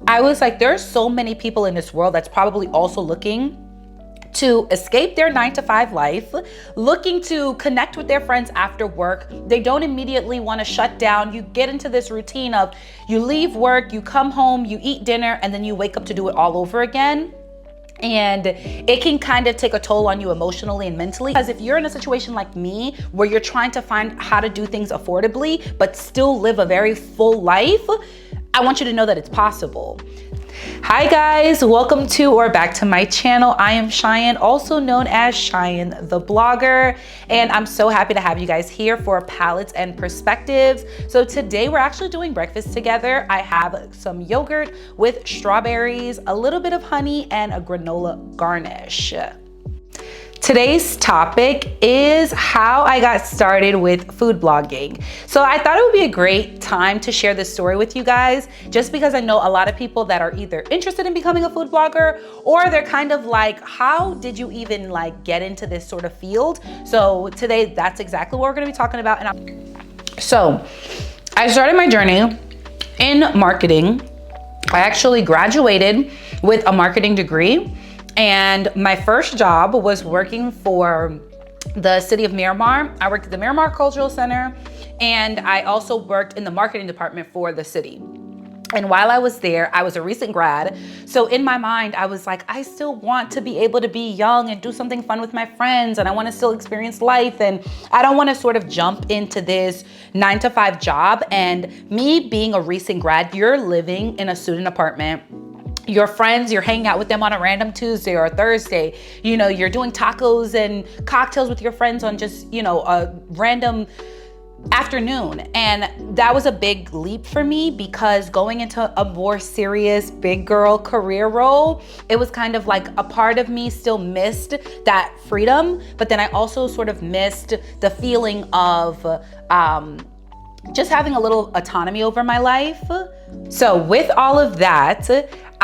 I was like, there's so many people in this world that's probably also looking to escape their 9 to 5 life, looking to connect with their friends after work. They don't immediately want to shut down. You get into this routine of you leave work, you come home, you eat dinner, and then you wake up to do it all over again. And it can kind of take a toll on you emotionally and mentally. Because if you're in a situation like me, where you're trying to find how to do things affordably, but still live a very full life, I want you to know that it's possible. Hi guys, welcome to or back to my channel. I am Cheyenne, also known as Cheyenne the blogger, and I'm so happy to have you guys here for Palates and Perspectives. So today we're actually doing breakfast together. I have some yogurt with strawberries, a little bit of honey, and a granola garnish. Today's topic is how I got started with food blogging. So I thought it would be a great time to share this story with you guys, just because I know a lot of people that are either interested in becoming a food blogger, or they're kind of like, how did you even get into this sort of field? So today, that's exactly what we're gonna be talking about. So I started my journey in marketing. I actually graduated with a marketing degree. And my first job was working for the city of Miramar. I worked at the Miramar Cultural Center, and I also worked in the marketing department for the city. And while I was there, I was a recent grad. So in my mind, I was like, I still want to be able to be young and do something fun with my friends. And I want to still experience life. And I don't want to sort of jump into this 9 to 5 job. And me being a recent grad, you're living in a student apartment. Your friends, you're hanging out with them on a random Tuesday or Thursday. You know, you're doing tacos and cocktails with your friends on just, a random afternoon. And that was a big leap for me, because going into a more serious big girl career role, it was kind of like a part of me still missed that freedom. But then I also sort of missed the feeling of just having a little autonomy over my life. So with all of that,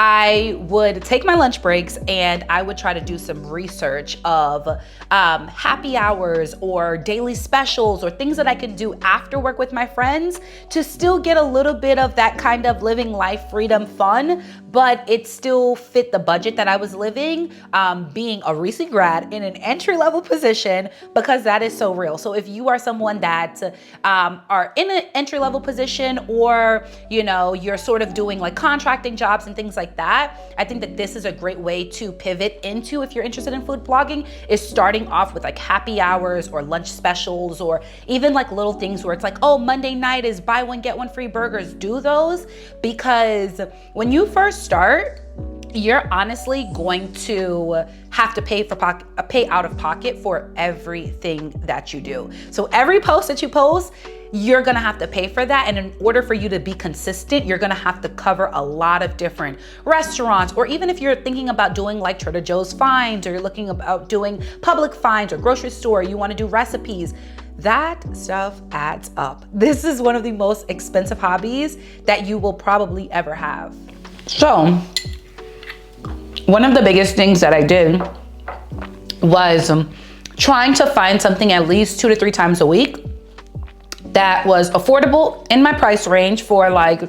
I would take my lunch breaks and I would try to do some research of happy hours or daily specials or things that I could do after work with my friends to still get a little bit of that kind of living life, freedom, fun, but it still fit the budget that I was living, being a recent grad in an entry-level position, because that is so real. So if you are someone that are in an entry-level position, or you're sort of doing like contracting jobs and things like that, I think that this is a great way to pivot into, if you're interested in food blogging, is starting off with like happy hours or lunch specials, or even like little things where it's like, oh, Monday night is buy one, get one free burgers. Do those, because when you first start, you're honestly going to have to pay out of pocket for everything that you do. So every post that you post, you're gonna have to pay for that. And in order for you to be consistent, you're gonna have to cover a lot of different restaurants, or even if you're thinking about doing like Trader Joe's finds, or you're looking about doing public finds or grocery store, you wanna do recipes, that stuff adds up. This is one of the most expensive hobbies that you will probably ever have. So one of the biggest things that I did was trying to find something at least 2 to 3 times a week that was affordable in my price range for like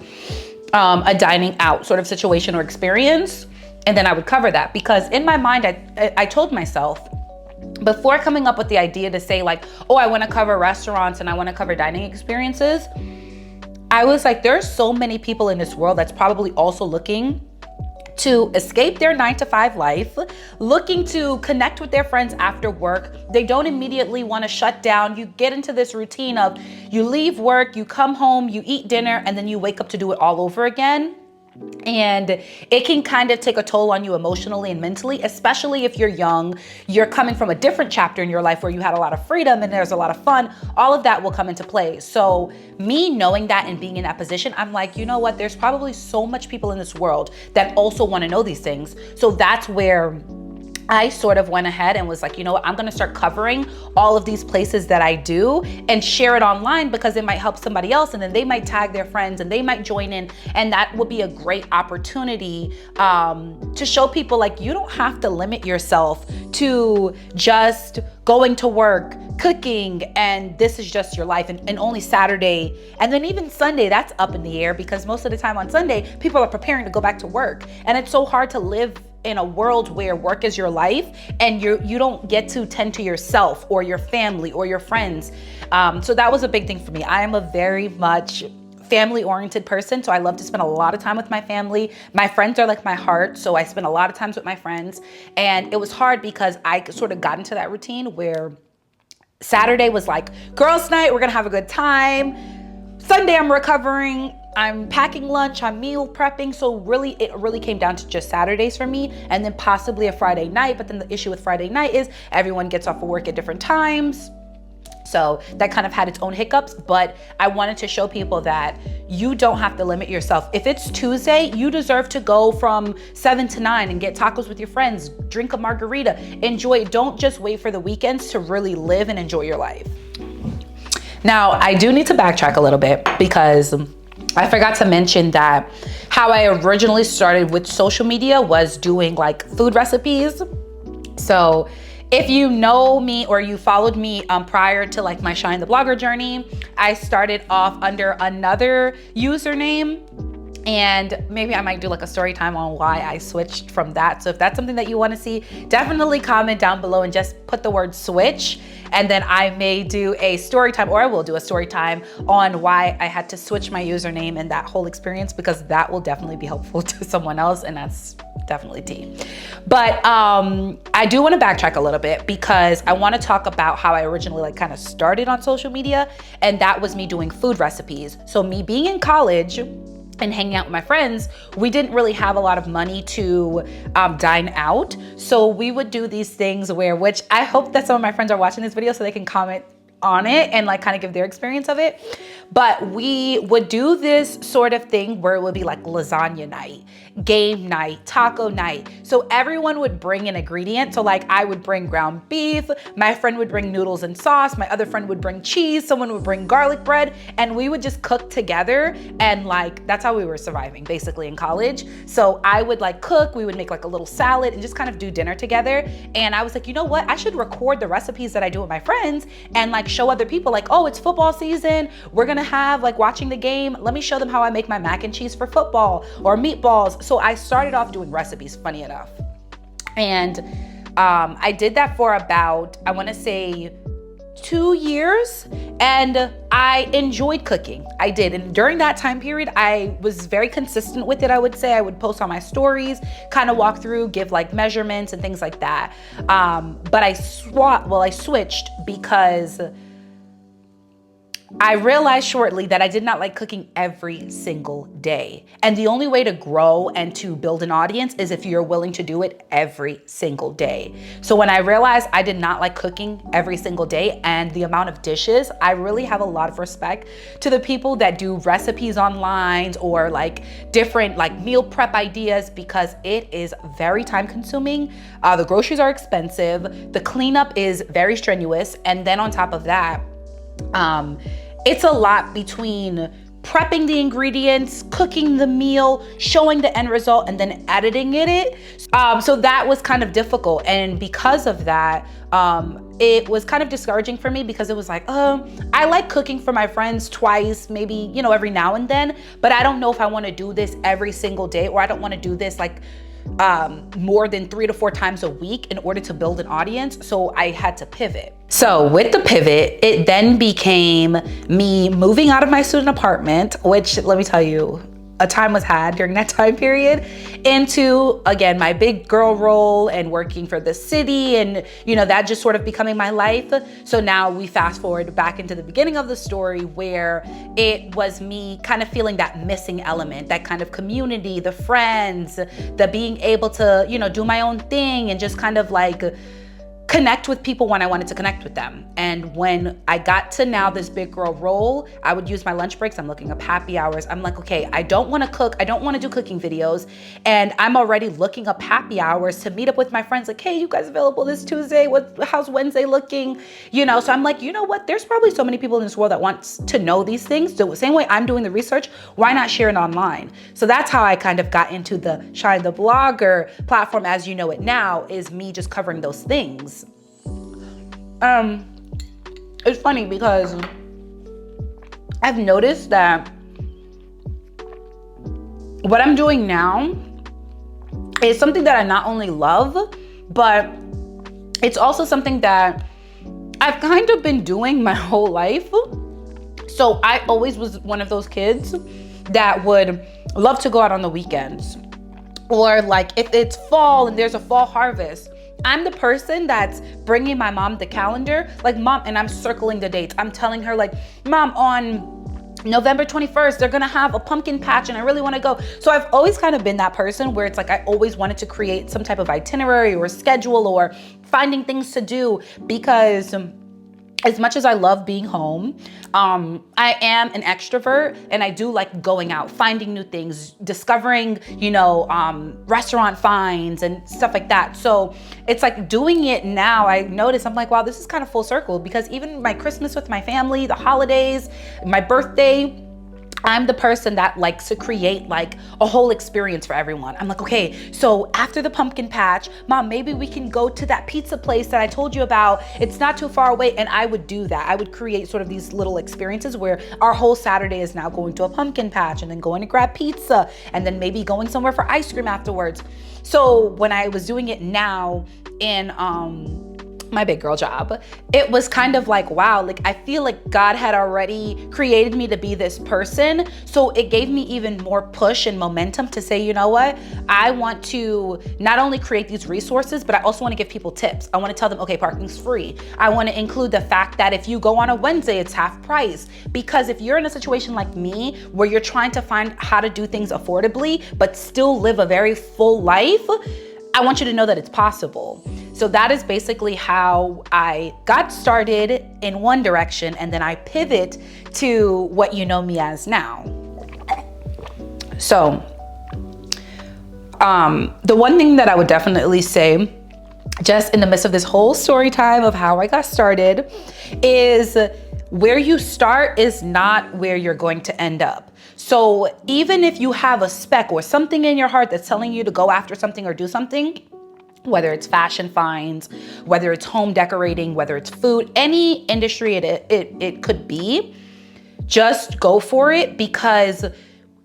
a dining out sort of situation or experience. And then I would cover that, because in my mind, I told myself, before coming up with the idea to say like, oh, I want to cover restaurants and I want to cover dining experiences, I was like, there's so many people in this world that's probably also looking to escape their 9 to 5 life, looking to connect with their friends after work. They don't immediately want to shut down. You get into this routine of you leave work, you come home, you eat dinner, and then you wake up to do it all over again. And it can kind of take a toll on you emotionally and mentally, especially if you're young, you're coming from a different chapter in your life where you had a lot of freedom and there's a lot of fun. All of that will come into play. So me knowing that and being in that position, I'm like, you know what? There's probably so much people in this world that also want to know these things. So that's where I sort of went ahead and was like, you know what, I'm gonna start covering all of these places that I do and share it online, because it might help somebody else, and then they might tag their friends and they might join in. And that would be a great opportunity to show people, like, you don't have to limit yourself to just going to work, cooking, and this is just your life, and only Saturday. And then even Sunday, that's up in the air, because most of the time on Sunday, people are preparing to go back to work. And it's so hard to live in a world where work is your life and you don't get to tend to yourself or your family or your friends. So that was a big thing for me. I am a very much family-oriented person, so I love to spend a lot of time with my family. My friends are like my heart, so I spend a lot of times with my friends. And it was hard because I sort of got into that routine where Saturday was like girls' night, we're gonna have a good time. Sunday, I'm recovering, I'm packing lunch, I'm meal prepping. So really, it really came down to just Saturdays for me, and then possibly a Friday night. But then the issue with Friday night is everyone gets off of work at different times. So that kind of had its own hiccups, but I wanted to show people that you don't have to limit yourself. If it's Tuesday, you deserve to go from 7 to 9 and get tacos with your friends, drink a margarita, enjoy it. Don't just wait for the weekends to really live and enjoy your life. Now, I do need to backtrack a little bit, because I forgot to mention that how I originally started with social media was doing like food recipes. So if you know me or you followed me prior to like my Shine the Blogger journey, I started off under another username. And maybe I might do like a story time on why I switched from that. So if that's something that you want to see, definitely comment down below and just put the word switch. And then I may do a story time, or I will do a story time on why I had to switch my username and that whole experience, because that will definitely be helpful to someone else, and that's definitely tea. But I do want to backtrack a little bit, because I want to talk about how I originally like kind of started on social media, and that was me doing food recipes. So me being in college and hanging out with my friends, we didn't really have a lot of money to dine out. So we would do these things where, which I hope that some of my friends are watching this video so they can comment on it and like kind of give their experience of it. But we would do this sort of thing where it would be like lasagna night, game night, taco night. So everyone would bring an ingredient. So like I would bring ground beef, my friend would bring noodles and sauce, my other friend would bring cheese, someone would bring garlic bread, and we would just cook together. And like, that's how we were surviving basically in college. So I would like cook, we would make like a little salad and just kind of do dinner together. And I was like, you know what? I should record the recipes that I do with my friends and like show other people like, oh, it's football season. We're gonna have like watching the game. Let me show them how I make my mac and cheese for football or meatballs. So I started off doing recipes, funny enough. And I did that for about, I wanna say 2 years, and I enjoyed cooking. I did. And during that time period, I was very consistent with it, I would say. I would post on my stories, kind of walk through, give like measurements and things like that. But I switched because I realized shortly that I did not like cooking every single day. And the only way to grow and to build an audience is if you're willing to do it every single day. So when I realized I did not like cooking every single day and the amount of dishes, I really have a lot of respect to the people that do recipes online or like different like meal prep ideas, because it is very time consuming. The groceries are expensive. The cleanup is very strenuous. And then on top of that, it's a lot between prepping the ingredients, cooking the meal, showing the end result, and then editing it. So that was kind of difficult. And because of that, it was kind of discouraging for me, because it was like, I like cooking for my friends twice, maybe, you know, every now and then, but I don't know if I want to do this every single day, or I don't want to do this like more than 3 to 4 times a week in order to build an audience. So I had to pivot. So with the pivot, it then became me moving out of my student apartment, which let me tell you, a time was had during that time period, into, again, my big girl role and working for the city, and you know, that just sort of becoming my life. So now we fast forward back into the beginning of the story, where it was me kind of feeling that missing element, that kind of community, the friends, the being able to, you know, do my own thing and just kind of like connect with people when I wanted to connect with them. And when I got to now this big girl role, I would use my lunch breaks. I'm looking up happy hours. I'm like, okay, I don't want to cook. I don't want to do cooking videos. And I'm already looking up happy hours to meet up with my friends. Like, hey, you guys available this Tuesday? How's Wednesday looking? You know, so I'm like, you know what? There's probably so many people in this world that wants to know these things. The same way I'm doing the research, why not share it online? So that's how I kind of got into the Shine the Blogger platform as you know it now, is me just covering those things. It's funny because I've noticed that what I'm doing now is something that I not only love, but it's also something that I've kind of been doing my whole life. So I always was one of those kids that would love to go out on the weekends. Or like if it's fall and there's a fall harvest, I'm the person that's bringing my mom the calendar, like mom, and I'm circling the dates. I'm telling her like, mom, on November 21st, they're gonna have a pumpkin patch and I really wanna go. So I've always kind of been that person where it's like, I always wanted to create some type of itinerary or schedule or finding things to do, because as much as I love being home, I am an extrovert and I do like going out, finding new things, discovering, you know, restaurant finds and stuff like that. So it's like doing it now, I notice, I'm like, wow, this is kind of full circle, because even my Christmas with my family, the holidays, my birthday, I'm the person that likes to create like a whole experience for everyone. I'm like, okay, so after the pumpkin patch, mom, maybe we can go to that pizza place that I told you about. It's not too far away. And I would do that. I would create sort of these little experiences where our whole Saturday is now going to a pumpkin patch and then going to grab pizza and then maybe going somewhere for ice cream afterwards. So when I was doing it now in, my big girl job, it was kind of like, wow, like I feel like God had already created me to be this person. So it gave me even more push and momentum to say, you know what? I want to not only create these resources, but I also want to give people tips. I want to tell them, okay, parking's free. I want to include the fact that if you go on a Wednesday, it's half price. Because if you're in a situation like me, where you're trying to find how to do things affordably, but still live a very full life, I want you to know that it's possible. So that is basically how I got started in one direction, and then I pivot to what you know me as now. So the one thing that I would definitely say, just in the midst of this whole story time of how I got started, is where you start is not where you're going to end up. So even if you have a spec or something in your heart that's telling you to go after something or do something, whether it's fashion finds, whether it's home decorating, whether it's food, any industry it could be, just go for it. Because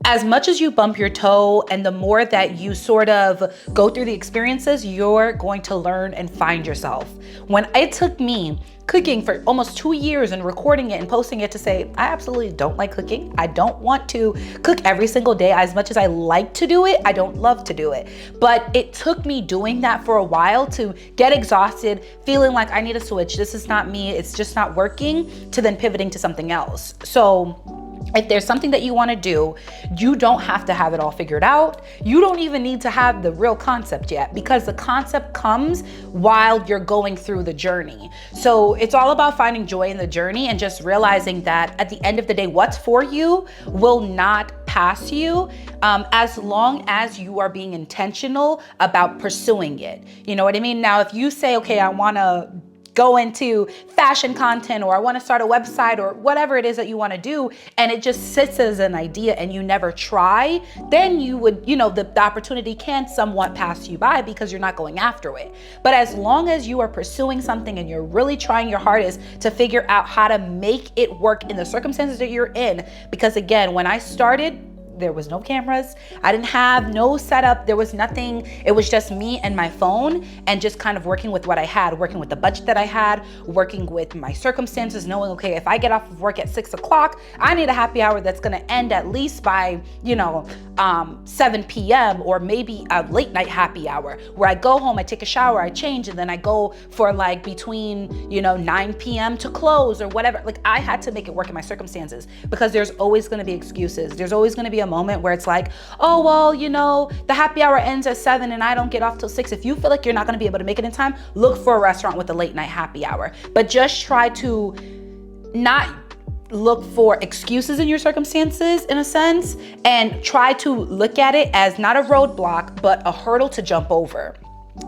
as much as you bump your toe and the more that you sort of go through the experiences, you're going to learn and find yourself. When it took me cooking for almost 2 years and recording it and posting it to say, I absolutely don't like cooking. I don't want to cook every single day. As much as I like to do it, I don't love to do it. But it took me doing that for a while to get exhausted, feeling like I need a switch. This is not me. It's just not working, to then pivoting to something else. So if there's something that you want to do, you don't have to have it all figured out. You don't even need to have the real concept yet, because the concept comes while you're going through the journey. So it's all about finding joy in the journey and just realizing that at the end of the day, what's for you will not pass you, as long as you are being intentional about pursuing it. You know what I mean? Now, if you say, okay, I want to go into fashion content, or I want to start a website, or whatever it is that you want to do, and it just sits as an idea and you never try, then you would, you know, the opportunity can somewhat pass you by because you're not going after it. But as long as you are pursuing something and you're really trying your hardest to figure out how to make it work in the circumstances that you're in, because again, when I started, there was no cameras. I didn't have no setup. There was nothing. It was just me and my phone, and just kind of working with what I had, working with the budget that I had, working with my circumstances, knowing, okay, if I get off of work at 6 o'clock, I need a happy hour that's going to end at least by, 7 p.m. or maybe a late night happy hour where I go home, I take a shower, I change, and then I go for like between, 9 p.m. to close or whatever. Like I had to make it work in my circumstances, because there's always going to be excuses. There's always going to be a moment where it's like, oh, well, you know, the happy hour ends at 7 and I don't get off till 6. If you feel like you're not gonna be able to make it in time, look for a restaurant with a late night happy hour. But just try to not look for excuses in your circumstances, in a sense, and try to look at it as not a roadblock, but a hurdle to jump over.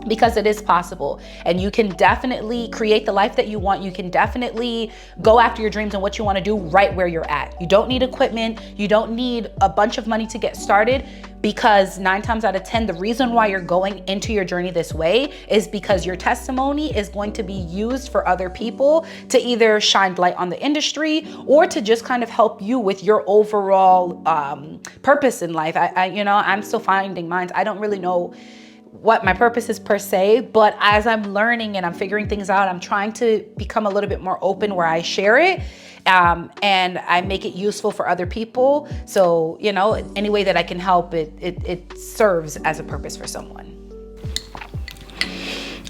Because it is possible, and you can definitely create the life that you want. You can definitely go after your dreams and what you want to do right where you're at. You don't need equipment. You don't need a bunch of money to get started, because 9 times out of 10, the reason why you're going into your journey this way is because your testimony is going to be used for other people to either shine light on the industry or to just kind of help you with your overall purpose in life. I'm still finding mine. I don't really know what my purpose is per se, but as I'm learning and I'm figuring things out, I'm trying to become a little bit more open where I share it, and I make it useful for other people. So, you know, any way that I can help, it serves as a purpose for someone.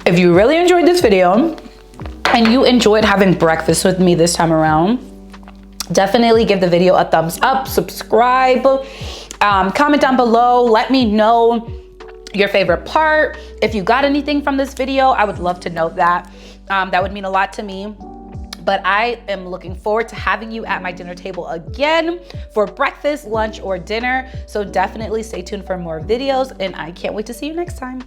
If you really enjoyed this video and you enjoyed having breakfast with me this time around, definitely give the video a thumbs up, subscribe, comment down below, let me know your favorite part. If you got anything from this video, I would love to know that. That would mean a lot to me. But I am looking forward to having you at my dinner table again for breakfast, lunch, or dinner. So definitely stay tuned for more videos, and I can't wait to see you next time.